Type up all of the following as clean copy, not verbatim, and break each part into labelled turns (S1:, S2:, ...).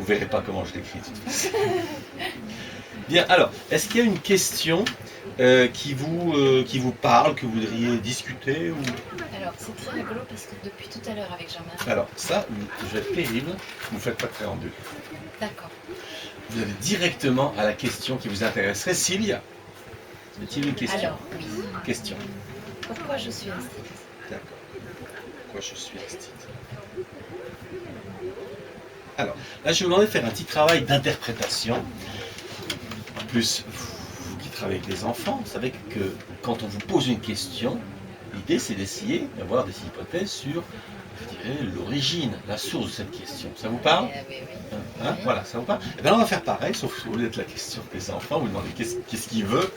S1: Vous verrez pas comment je l'écris de toute façon. Bien, alors, est-ce qu'il y a une question qui vous parle, que vous voudriez discuter ou...
S2: Alors, c'est très rigolo parce que depuis tout à l'heure avec Jean-Marie...
S1: Alors, ça, je vais être terrible, vous ne faites pas de préambule.
S2: D'accord.
S1: Vous allez directement à la question qui vous intéresserait. Sylvia, y a-t-il une question?
S2: Alors, oui.
S1: Question.
S2: Pourquoi je suis instite?
S1: D'accord. Pourquoi je suis instite? Alors, là, je vais vous demander de faire un petit travail d'interprétation. En plus, vous qui travaillez avec les enfants, vous savez que quand on vous pose une question, l'idée, c'est d'essayer d'avoir des hypothèses sur, je dirais, l'origine, la source de cette question. Ça vous parle?
S2: Oui.
S1: Hein, voilà, ça vous parle? Eh bien, on va faire pareil, sauf au lieu de la question des enfants, vous demandez qu'est-ce qu'il veut,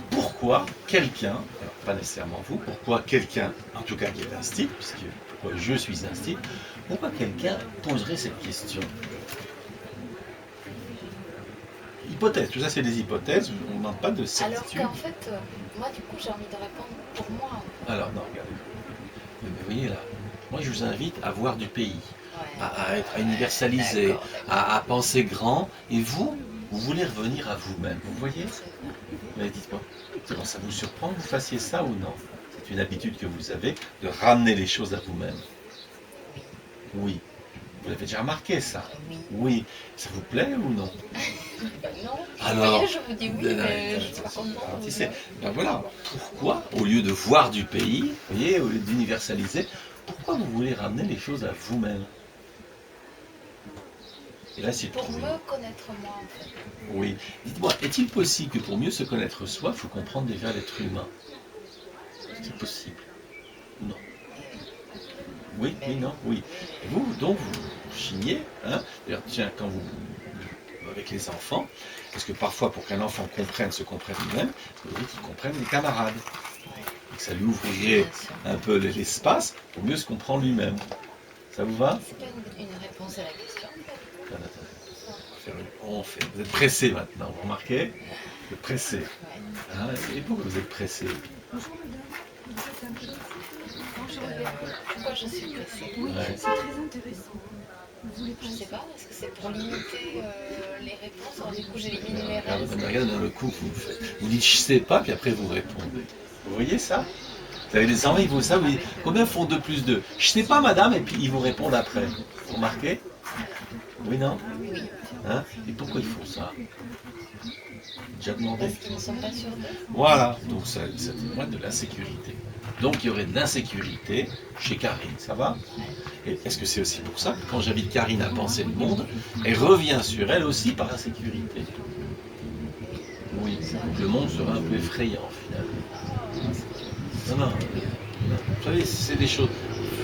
S1: pourquoi quelqu'un, alors pas nécessairement vous, pourquoi quelqu'un, en tout cas qui est instite, puisque pourquoi je suis instite, pourquoi quelqu'un poserait cette question? Hypothèse, tout ça c'est des hypothèses, on ne demande pas de certitude.
S2: Alors qu'en fait, moi du coup j'ai envie de répondre pour moi.
S1: Alors non, regardez. Mais vous voyez là, moi je vous invite à voir du pays,
S2: Ouais.
S1: à universaliser,
S2: D'accord.
S1: à penser grand, et vous voulez revenir à vous-même, vous voyez? Mais dites-moi, ça vous surprend que vous fassiez ça ou non? C'est une habitude que vous avez de ramener les choses à vous-même. Oui. Vous l'avez déjà remarqué ça?
S2: Oui.
S1: Oui. Ça vous plaît ou non?
S2: Non.
S1: Alors,
S2: voyez, je vous dis oui, mais je ne sais pas comment.
S1: Ben voilà, alors pourquoi, au lieu de voir du pays, vous voyez, au lieu d'universaliser, pourquoi vous voulez ramener les choses à vous-même? Et là, c'est
S2: pour me connaître moi en fait.
S1: Oui. Dites-moi, est-il possible que pour mieux se connaître soi, il faut comprendre déjà l'être humain? C'est possible? Non. Oui, oui, non, oui. Et vous, donc, vous chignez, hein? D'ailleurs, tiens, quand vous, avec les enfants, parce que parfois, pour qu'un enfant comprenne, se comprenne lui-même, il faudrait qu'il comprenne les camarades. Et que ça lui ouvrirait un peu l'espace pour mieux se comprendre lui-même. Ça vous va?
S2: C'est pas une réponse à la question.
S1: Vous êtes pressé maintenant, vous remarquez? Vous êtes pressé. Hein? Et pourquoi vous êtes pressé?
S2: Pourquoi je suis pressée?
S3: Oui, c'est très intéressant.
S2: Je sais pas, est-ce que c'est pour limiter les réponses? Alors du coup j'élimine les restes.
S1: Regardez dans le coup que vous faites. Vous dites je sais pas, puis après vous répondez. Vous voyez ça? Vous avez des enfants, ils font ça, vous dites combien font 2 plus 2? Je sais pas madame, et puis ils vous répondent après. Vous remarquez? Oui, non?
S2: Oui.
S1: Hein? Et pourquoi ils font ça? Déjà demandé?
S2: Parce qu'ils ne sont pas sûrs d'eux.
S1: Voilà, donc ça témoigne de l'insécurité. Donc il y aurait de l'insécurité chez Karine, ça va? Et est-ce que c'est aussi pour ça que quand j'invite Karine à penser le monde, elle revient sur elle aussi par l'insécurité? Oui, donc le monde sera un peu effrayant finalement. Non, vous savez, c'est des choses.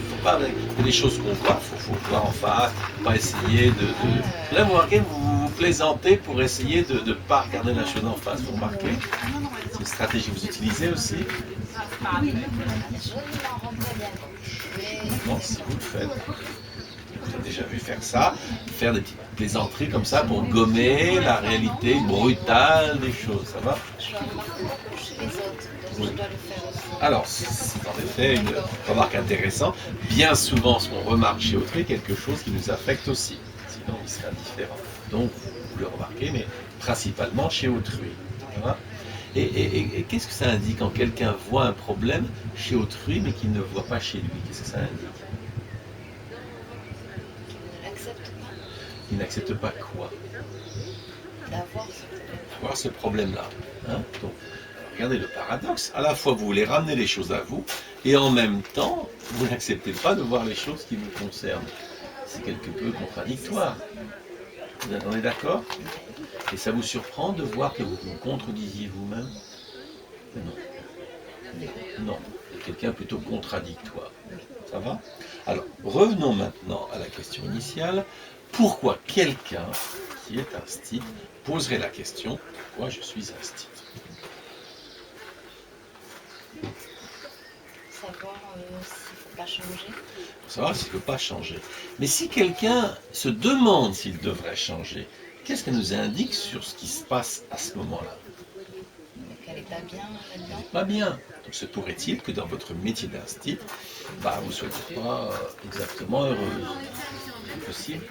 S1: Faut pas, c'est des choses qu'on voit, faut voir en face, pas essayer de. Là, vous remarquez, vous plaisantez pour essayer de ne pas regarder la chose en face, vous remarquez? C'est une stratégie que vous utilisez aussi?
S2: Oui. Je m'en rends pas bien compte.
S1: Non, si vous le faites. Vous avez déjà vu faire ça, faire des petites plaisanteries comme ça pour gommer la réalité brutale des choses, ça va?
S2: Je remarque beaucoup chez les autres, donc je dois le faire aussi.
S1: Alors, c'est en effet une remarque intéressante. Bien souvent, ce qu'on remarque chez autrui est quelque chose qui nous affecte aussi. Sinon, il serait indifférent. Donc, vous le remarquez, mais principalement chez autrui. Ça va? Et qu'est-ce que ça indique quand quelqu'un voit un problème chez autrui, mais qu'il ne voit pas chez lui? Qu'est-ce que ça indique?
S2: Qu'il ne l'accepte pas.
S1: Il n'accepte pas quoi?
S2: D'avoir
S1: ce problème-là. Hein? Donc, regardez le paradoxe. À la fois, vous voulez ramener les choses à vous, et en même temps, vous n'acceptez pas de voir les choses qui vous concernent. C'est quelque peu contradictoire. On est d'accord? Et ça vous surprend de voir que vous vous contredisiez vous-même? Non. Non. C'est quelqu'un plutôt contradictoire. Ça va? Alors, revenons maintenant à la question initiale. Pourquoi quelqu'un qui est instite poserait la question « Pourquoi je suis instite ?»
S2: Savoir s'il ne faut pas changer.
S1: Pour savoir s'il ne peut pas changer. Mais si quelqu'un se demande s'il devrait changer, qu'est-ce qu'elle nous indique sur ce qui se passe à ce moment-là?
S2: Qu'elle n'est pas bien là-dedans.
S1: Pas bien. Donc se pourrait-il que dans votre métier d'instit, vous ne soyez pas exactement heureuse? C'est possible?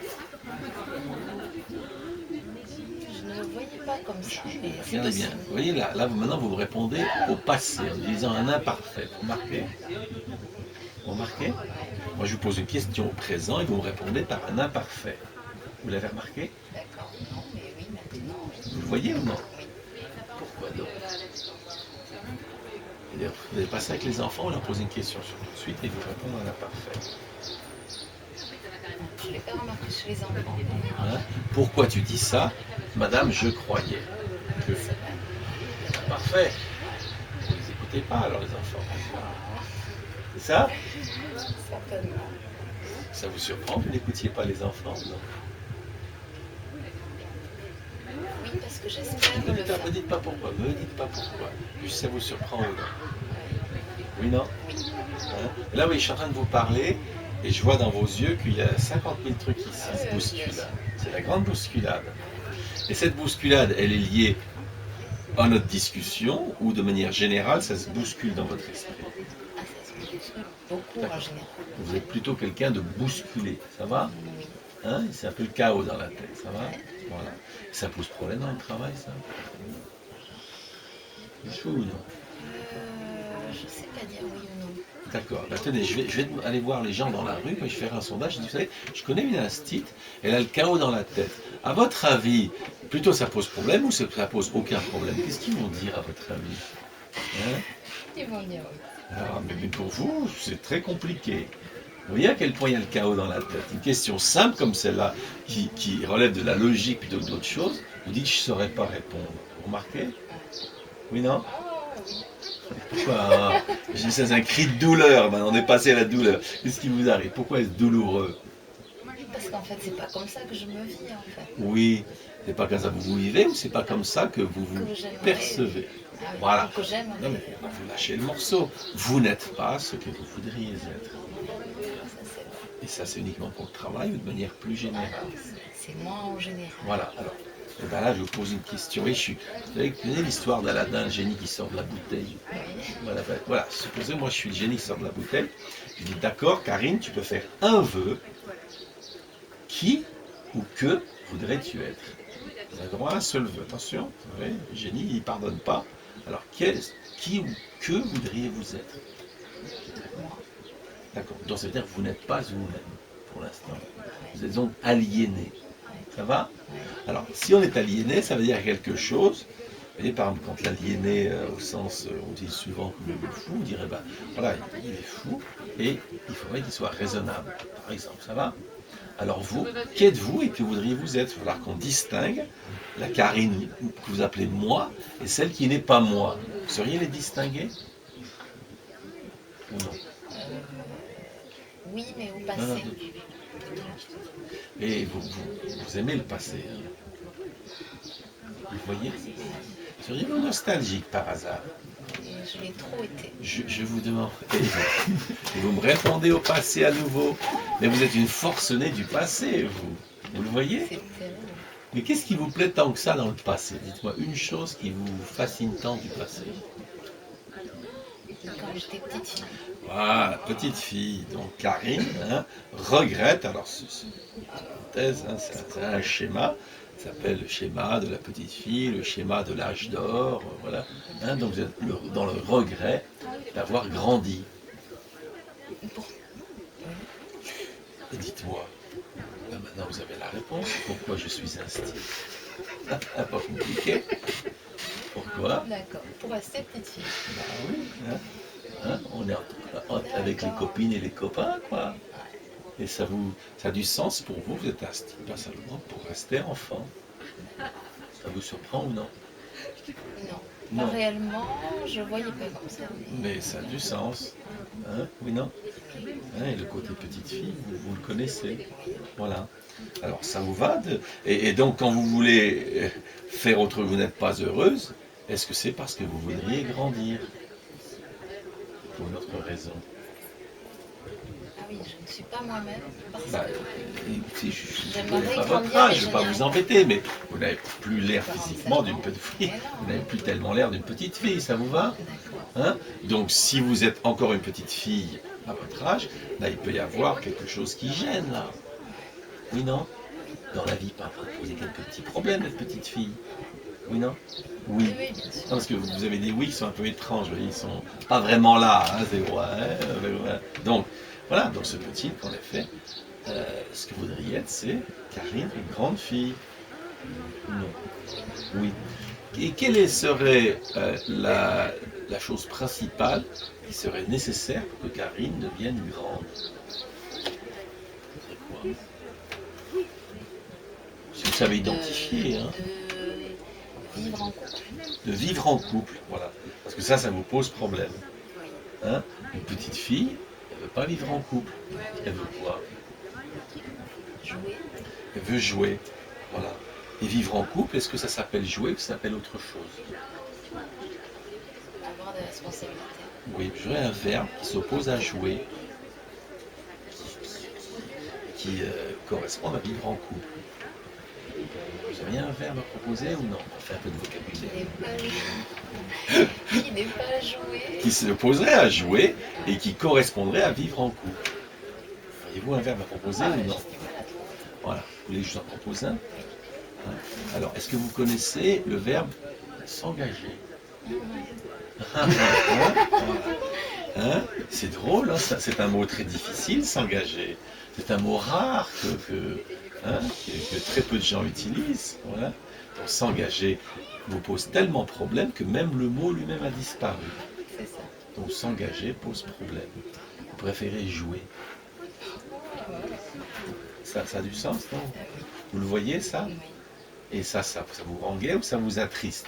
S2: Je ne le voyais pas comme ça. Mais c'est
S1: Regardez bien.
S2: possible.
S1: Vous voyez là, maintenant vous me répondez au passé en utilisant un imparfait. Vous remarquez? Vous remarquez? Moi je vous pose une question au présent et vous me répondez par un imparfait. Vous l'avez remarqué?
S2: D'accord, non, mais oui, maintenant, oui.
S1: Vous le voyez ou non?
S2: Oui.
S1: Pourquoi donc? C'est-à-dire, vous allez passer avec les enfants, on leur pose une question sur tout de suite et ils vous répondent en imparfait.
S2: Je ne l'ai pas remarqué chez les enfants. Mais...
S1: Hein? Pourquoi tu dis ça? Madame, je croyais que...
S2: C'est vrai.
S1: Parfait. Vous ne les écoutez pas alors les enfants. C'est ça?
S2: Certainement.
S1: Ça vous surprend que vous n'écoutiez pas les enfants? Non.
S2: Oui, parce que j'espère
S1: Ne
S2: le faire.
S1: me dites pas pourquoi, ne me dites pas pourquoi. Juste ça vous surprend ou non? Oui, non? Hein? Là, oui, je suis en train de vous parler et je vois dans vos yeux qu'il y a 50 000 trucs qui se bousculent. C'est la grande bousculade. Et cette bousculade, elle est liée à notre discussion ou de manière générale, ça se bouscule dans votre esprit?
S2: Ah, ça se bouscule beaucoup en général.
S1: Vous êtes plutôt quelqu'un de bousculé, ça va?
S2: Oui.
S1: Hein? C'est un peu le chaos dans la tête, ça va? Voilà. Ça pose problème dans le travail, ça? C'est chaud ou non?
S2: Je ne sais pas dire oui ou non.
S1: D'accord. Ben, tenez, je vais aller voir les gens dans la rue, et je vais faire un sondage. Je dis, vous savez, je connais une instite, elle a le chaos dans la tête. À votre avis, plutôt ça pose problème ou ça pose aucun problème? Qu'est-ce qu'ils vont dire à votre avis? Hein?
S2: Ils vont dire oui.
S1: Alors, mais pour vous, c'est très compliqué. Vous voyez à quel point il y a le chaos dans la tête. Une question simple comme celle-là, qui relève de la logique plutôt que d'autres choses, vous dites, je ne saurais pas répondre. Vous remarquez? Oui, non?
S2: Ah oui.
S1: Pourquoi? C'est un cri de douleur, maintenant on est passé à la douleur. Qu'est-ce qui vous arrive? Pourquoi est-ce douloureux?
S2: Parce qu'en fait, c'est pas comme ça que je me vis en fait.
S1: Oui, c'est pas comme ça que vous vivez ou c'est pas comme ça que vous vous
S2: Que j'aimerais.
S1: percevez?
S2: Ah oui,
S1: Voilà.
S2: que j'aime.
S1: Non mais vous lâchez le morceau. Vous n'êtes pas ce que vous voudriez être.
S2: Ça, c'est vrai.
S1: Et ça c'est uniquement pour le travail ou de manière plus générale?
S2: C'est moi en général.
S1: Voilà, alors. Et ben là je vous pose une question. Oui, vous savez, vous connaissez l'histoire d'Aladin, le génie qui sort de la bouteille?
S2: Oui.
S1: Voilà, supposez moi je suis le génie qui sort de la bouteille. Je dis d'accord, Karine, tu peux faire un vœu. Qui ou que voudrais-tu être? Vous avez droit à un seul vœu. Attention, vous savez, le génie, il ne pardonne pas. Alors, qui ou que voudriez-vous être?
S2: Moi.
S1: D'accord. Donc, ça veut dire que vous n'êtes pas vous-même, pour l'instant. Vous êtes donc aliéné. Ça va? Alors, si on est aliéné, ça veut dire quelque chose. Vous voyez, par exemple, quand l'aliéné, au sens, on dit souvent que le fou, on dirait, ben, voilà, il est fou, et il faudrait qu'il soit raisonnable, par exemple. Ça va? Alors vous, qui êtes-vous et que voudriez-vous être? Il va falloir qu'on distingue la Karine que vous appelez moi et celle qui n'est pas moi. Vous sauriez les distinguer? Ou non?
S2: Oui, mais au
S1: Non,
S2: passé.
S1: non, et vous aimez le passé. Hein? Vous voyez? Seriez-vous nostalgique par hasard?
S2: Et je l'ai trop été.
S1: Je vous demande. Et vous me répondez au passé à nouveau. Mais vous êtes une forcenée du passé, vous. Vous le voyez?
S2: C'est terrible.
S1: Mais qu'est-ce qui vous plaît tant que ça dans le passé? Dites-moi une chose qui vous fascine tant du passé.
S2: Quand j'étais petite fille.
S1: Voilà, petite fille, donc Karine, hein, regrette, alors c'est une parenthèse, hein, c'est un schéma, ça s'appelle le schéma de la petite fille, le schéma de l'âge d'or, voilà. Hein, donc vous êtes dans le regret d'avoir grandi.
S2: Pour...
S1: Et dites-moi, là maintenant vous avez la réponse, pourquoi je suis instit? Pas compliqué. Pourquoi?
S2: D'accord, pour rester petite fille.
S1: Bah oui, hein, on est avec les copines et les copains, quoi. Et ça a du sens pour vous, vous êtes instit, pas seulement pour rester enfant. Ça vous surprend ou non?
S2: Non,
S1: Non.
S2: pas réellement, je voyais pas comme ça.
S1: Mais ça a du sens. Hein? Oui, non? Hein, et le côté petite fille, vous le connaissez. Voilà. Alors ça vous va et donc quand vous voulez faire autre, vous n'êtes pas heureuse, est-ce que c'est parce que vous voudriez grandir? Pour une autre raison.
S2: Ah oui, je ne suis pas moi-même parce
S1: Bah,
S2: que
S1: si je ne
S2: j'aimerais
S1: connais pas
S2: grandir,
S1: votre âge,
S2: mais
S1: je ne
S2: je
S1: vais pas
S2: n'y
S1: vous
S2: arrive
S1: embêter, mais vous n'avez plus l'air
S2: 47
S1: physiquement d'une
S2: ans.
S1: petite fille.
S2: Mais non.
S1: Vous n'avez plus tellement l'air d'une petite fille, ça vous va?
S2: D'accord.
S1: Hein? Donc si vous êtes encore une petite fille à votre âge, là il peut y avoir quelque chose qui gêne là. Oui, non? dans la vie pas poser quelques petits problèmes, cette petite fille? Oui, non? Oui.
S2: Oui, bien sûr.
S1: Non, parce que vous avez des oui qui sont un peu étranges, vous voyez, ils sont pas vraiment là, hein, c'est ouais. Donc, voilà, donc ce petit, en effet, ce que vous voudriez être, c'est Karine, une grande fille. Non. Oui. Et quelle serait la chose principale qui serait nécessaire pour que Karine devienne grande? C'est quoi? Si vous savez identifier, hein.
S2: De vivre en couple.
S1: De vivre en couple, voilà. Parce que ça vous pose problème. Hein? Une petite fille, elle ne veut pas vivre en couple. Elle veut quoi?
S2: Jouer.
S1: Elle veut jouer. Voilà. Et vivre en couple, est-ce que ça s'appelle jouer ou ça s'appelle autre chose?
S2: Avoir des responsabilités.
S1: Oui, j'aurais un verbe qui s'oppose à jouer, qui correspond à vivre en couple. Vous avez un verbe à proposer ou non? On fait un peu de vocabulaire.
S2: Qui n'est pas joué.
S1: Qui s'opposerait à jouer et qui correspondrait à vivre en couple. Auriez-vous un verbe à proposer ou non? Voilà. Vous voulez que je vous en propose un? Hein? Alors, est-ce que vous connaissez le verbe s'engager? Hein? C'est drôle, hein, c'est un mot très difficile, s'engager. C'est un mot rare que très peu de gens utilisent. Voilà. Donc s'engager vous pose tellement de problèmes que même le mot lui-même a disparu.
S2: C'est ça.
S1: Donc s'engager pose problème. Vous préférez jouer. Ça a du sens, non? Vous le voyez, ça?
S2: Oui.
S1: Et ça vous rend gai ou ça vous attriste?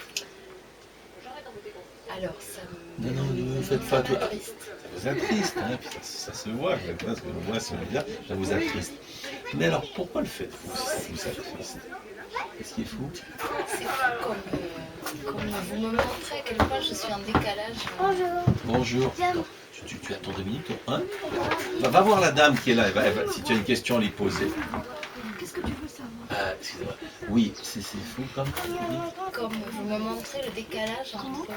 S2: Alors, ça me.
S1: Non, ne vous faites pas tout.
S2: Triste.
S1: Ça vous attriste, hein, puis ça se voit, parce que le voit sur le visage, ça vous attriste. Mais alors, pourquoi le faites-vous si ça vous attriste? Qu'est-ce qui est fou?
S2: C'est fou comme vous me montrez à quel point je suis en décalage.
S1: Bonjour. Tu attends 2 minutes, hein? Va voir la dame qui est là, si tu as une question à lui poser.
S3: Qu'est-ce que tu veux savoir?
S1: Excusez-moi. Oui, c'est fou comme tu dis.
S2: Comme vous me montrez le décalage entre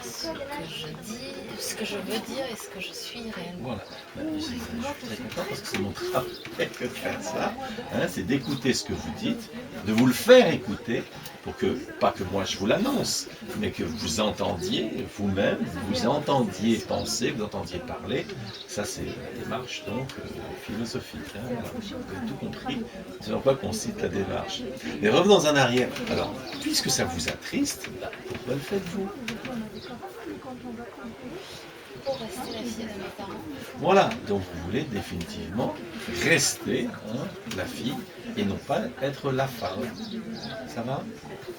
S2: ce que je dis, ce que je veux dire et ce que je suis réellement.
S1: Voilà. Je suis très content parce que c'est mon travail que de faire ça. Hein, c'est d'écouter ce que vous dites, de vous le faire écouter, pour que, pas que moi je vous l'annonce, mais que vous entendiez vous-même, vous entendiez penser, vous entendiez parler. Ça, c'est la démarche donc philosophique. Hein, voilà. Vous avez tout compris. C'est dans quoi consiste la démarche. Mais revenons en arrière. Alors, puisque ça vous attriste, pourquoi le faites-vous?
S2: Pour rester la fille de mes parents.
S1: Voilà, donc vous voulez définitivement rester la fille et non pas être la femme. Ça va?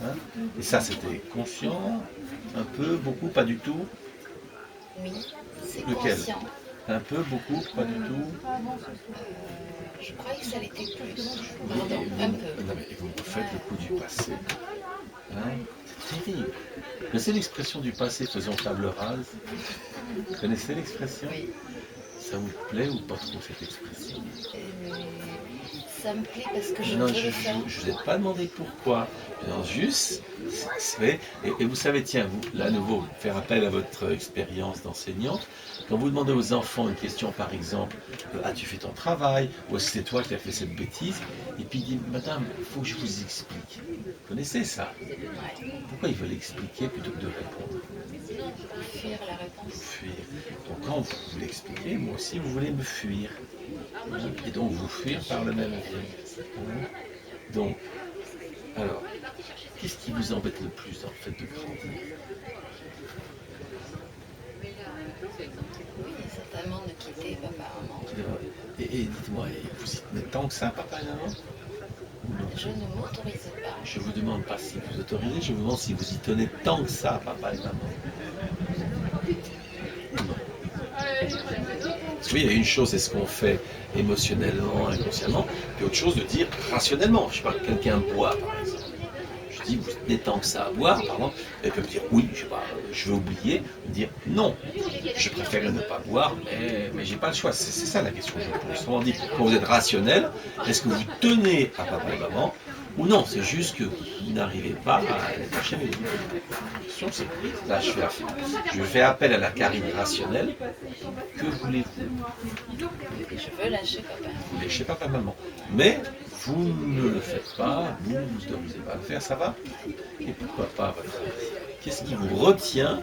S1: Hein? Et ça, c'était conscient, un peu, beaucoup, pas du tout?
S2: Oui, c'est
S1: Lequel?
S2: conscient.
S1: Un peu, beaucoup, pas du tout?
S2: Je croyais que ça l'était plus.
S1: Oui,
S2: Pardon, un peu.
S1: non, mais vous faites le coup du passé. Hein? C'est terrible. Vous connaissez l'expression du passé, faisons table rase? Vous connaissez l'expression?
S2: Oui.
S1: Ça vous plaît ou pas trop cette expression?
S2: Ça me plaît parce que je
S1: Non,
S2: veux le faire.
S1: je ne vous ai pas demandé pourquoi. Non, juste, et vous savez, tiens, vous, là, à nouveau, faire appel à votre expérience d'enseignante. Quand vous demandez aux enfants une question, par exemple, as-tu fait ton travail? Ou est-ce que c'est toi qui as fait cette bêtise? Et puis il dit, madame, il faut que je vous explique. Vous connaissez ça? Pourquoi ils veulent expliquer plutôt que de répondre?
S2: Fuir la réponse.
S1: Fuir. Donc quand vous voulez expliquer, moi aussi, vous voulez me fuir. Et donc vous fuir par le même biais. Donc, alors, qu'est-ce qui vous embête le plus dans le fait de grandir?
S2: Oui, certainement de quitter papa, maman.
S1: Et dites-moi, vous y tenez tant que ça, papa et maman?
S2: Je ne m'autorise pas.
S1: Je vous demande pas si vous autorisez, je vous demande si vous y tenez tant que ça, papa et maman. Non. Parce que oui, il y a une chose, c'est ce qu'on fait émotionnellement, inconsciemment, puis autre chose de dire rationnellement. Je sais pas, quelqu'un boit, par exemple. Je dis, vous tenez tant que ça à boire, par exemple, elle peut me dire oui, je sais pas, je veux oublier, me dire non, je préférerais ne pas boire, mais j'ai pas le choix. C'est ça la question que je pose. Autrement dit, quand vous êtes rationnel, est-ce que vous tenez à papa et maman ou non? C'est juste que vous n'arrivez pas à aller chercher mes livres. La question, c'est là, je fais appel à la Karine rationnelle. Que voulez-vous?
S2: Je veux lâcher papa.
S1: Vous voulez chez papa maman. Mais vous ne le faites pas, vous ne vous autorisez pas à le faire, ça va? Et pourquoi pas à votre avis? Qu'est-ce qui vous retient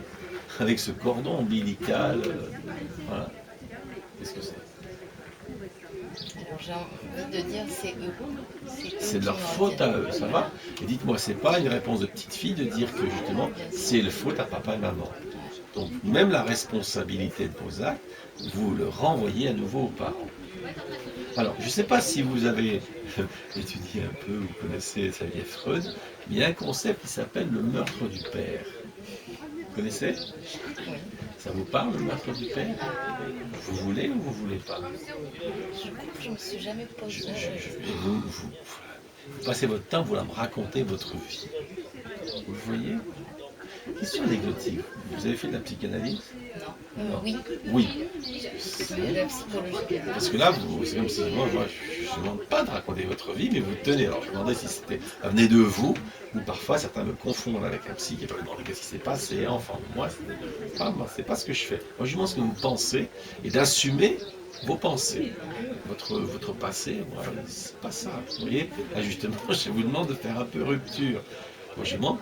S1: avec ce cordon ombilical voilà. Qu'est-ce que c'est?
S2: Alors j'ai envie de dire c'est eux.
S1: C'est de leur
S2: qui
S1: faute
S2: m'en
S1: à eux, ça va? Et dites-moi, c'est pas une réponse de petite fille de dire que justement c'est le faute à papa et maman. Donc même la responsabilité de vos actes, vous le renvoyez à nouveau aux parents. Alors, je ne sais pas si vous avez étudié un peu, vous connaissez Xavier Freud, mais il y a un concept qui s'appelle le meurtre du père. Vous connaissez?
S2: Oui.
S1: Ça vous parle, le meurtre du père? Vous voulez ou vous voulez pas?
S2: Je me suis jamais posé.
S1: Et vous passez votre temps, vous me raconter votre vie. Vous voyez? Question anecdotique. Vous avez fait de la psychanalyse?
S2: Non. Oui.
S1: Oui.
S2: La psychologie.
S1: Parce que là, c'est comme si moi je ne demande pas de raconter votre vie, mais vous tenez. Alors je me demandais si c'était ça venait de vous, ou parfois certains me confondent avec un psy qui va me demander qu'est-ce qui s'est passé. Enfin, moi, c'est pas ce que je fais. Moi, je demande ce que vous pensez et d'assumer vos pensées. Votre passé, moi, c'est pas ça. Vous voyez? Là, justement, je vous demande de faire un peu rupture. Moi, je demande,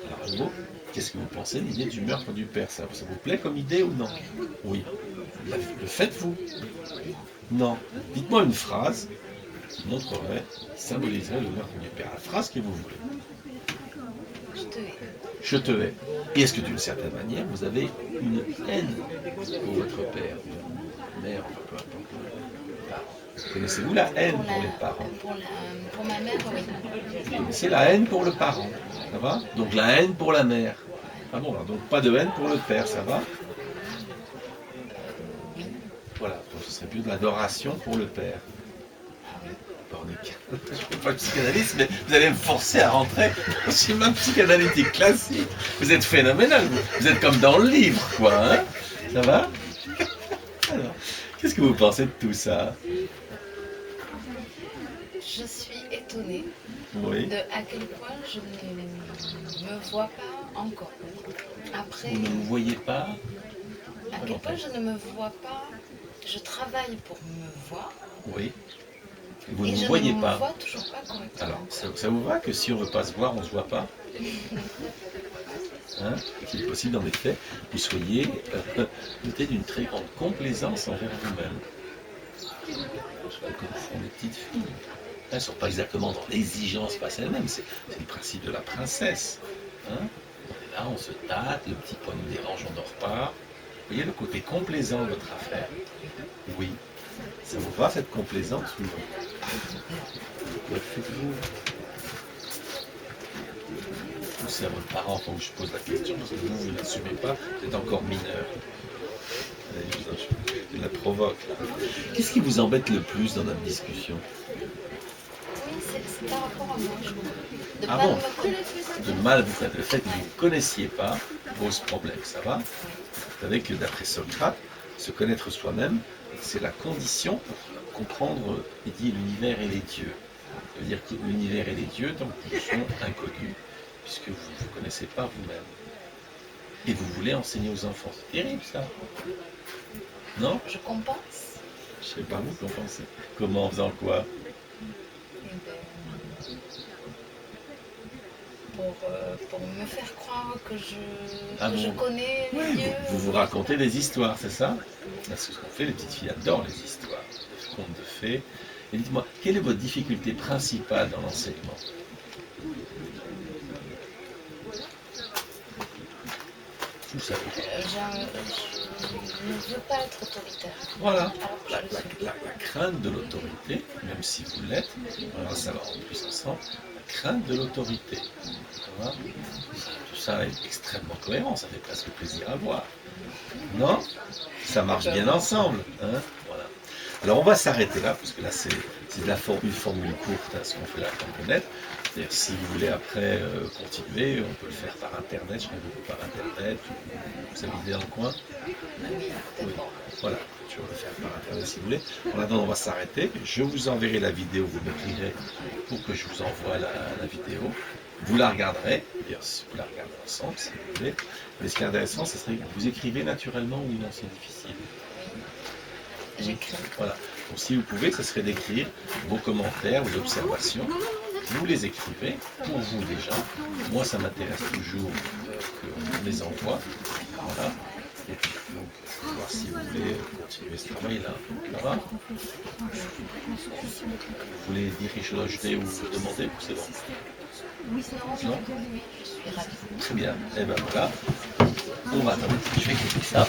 S1: alors, en gros, qu'est-ce que vous pensez de l'idée du meurtre du père? Ça vous plaît comme idée ou non? Oui. Le faites-vous? Non. Dites-moi une phrase qui montrerait, qui symboliserait le meurtre du père. La phrase que vous voulez.
S2: Je te hais.
S1: Je te hais. Et est-ce que d'une certaine manière, vous avez une haine pour votre père, mère, enfin peu importe. Connaissez-vous la haine pour les parents?
S2: Pour ma mère, oui.
S1: C'est la haine pour le parent. Ça va? Donc la haine pour la mère. Ah bon, donc pas de haine pour le père, ça va? Voilà, donc ce serait plus de l'adoration pour le père. Bon, je ne fais pas le psychanalyste, mais vous allez me forcer à rentrer dans le schéma psychanalytique classique. Vous êtes phénoménal, vous êtes comme dans le livre, quoi. Hein? Ça va? Alors, qu'est-ce que vous pensez de tout ça?
S2: Je suis étonnée
S1: Oui.
S2: de à quel point je ne me vois pas encore. Après,
S1: Vous ne vous voyez pas?
S2: à quel point je ne me vois pas, je travaille pour me voir.
S1: Oui. Et vous
S2: Et
S1: ne
S2: je
S1: vous voyez
S2: ne
S1: pas?
S2: me vois toujours pas correctement.
S1: Alors, ça vous va que si on ne veut pas se voir, on ne se voit pas? Hein? Qu'il est possible, en effet, que vous soyez doté d'une très grande complaisance envers vous-même. Comme font les petites filles. Elles ne sont pas exactement dans l'exigence face à elles-mêmes, c'est le principe de la princesse. Hein? On est là, on se tâte, le petit poids nous dérange, on dort pas. Vous voyez le côté complaisant de votre affaire? Oui. Ça vous va cette complaisance ou non? Pourquoi faites-vous? Ou c'est à votre parent quand je pose la question, parce que vous n'assumez pas, vous êtes encore mineur. Je la provoque. Qu'est-ce qui vous embête le plus dans notre discussion?
S2: Oui, c'est par rapport à moi, je crois. De
S1: Ah
S2: pas
S1: bon?
S2: me connaître.
S1: De mal vous faites. Le fait que vous ne connaissiez pas pose problème, ça va? Vous savez que d'après Socrate, se connaître soi-même, c'est la condition pour comprendre et dire l'univers et les dieux. Ça veut dire que l'univers et les dieux, donc, vous sont inconnus, puisque vous ne vous connaissez pas vous-même. Et vous voulez enseigner aux enfants. C'est terrible ça. Non?
S2: Je compense.
S1: Je ne sais pas vous qu'en pensez. Comment, en faisant quoi?
S2: Eh ben, pour me faire croire que je connais les dieux.
S1: Vous racontez des histoires, c'est ça? C'est ce qu'on fait, les petites filles adorent les histoires, les contes de fées. Et dites-moi, quelle est votre difficulté principale dans l'enseignement? Vous savez.
S2: Je ne veux pas être autoritaire.
S1: Voilà.
S2: Alors que je le suis.
S1: La crainte de l'autorité, même si vous l'êtes, on va savoir en plus ensemble, la crainte de l'autorité. Tout ça est extrêmement cohérent, ça fait presque plaisir à voir. Non? Ça marche bien ensemble. Hein? Voilà. Alors on va s'arrêter là, parce que là c'est une formule courte, hein, ce qu'on fait là pour connaître. C'est-à-dire si vous voulez après continuer, on peut le faire par internet, je serai beaucoup par internet, vous habitez dans le coin.
S2: Oui,
S1: Voilà, tu vas le faire par internet si vous voulez. En attendant, on va s'arrêter. Je vous enverrai la vidéo, vous m'écrirez pour que je vous envoie la vidéo. Vous la regarderez, d'ailleurs si vous la regardez ensemble si vous voulez. Mais ce qui est intéressant, ce serait que vous écrivez naturellement ou non, c'est difficile.
S2: j'écris.
S1: Voilà. Donc, si vous pouvez, ce serait d'écrire vos commentaires, vos observations. Vous les écrivez, pour vous déjà. Moi, ça m'intéresse toujours qu'on les envoie. Voilà. Et puis, donc, voir si vous voulez continuer ce travail-là. Ça va? Vous voulez dire quelque chose à ajouter ou demander ou c'est bon? Non?
S2: Je suis ravie.
S1: Très bien. Et ben voilà. On va attendre. Je vais cliquer ça.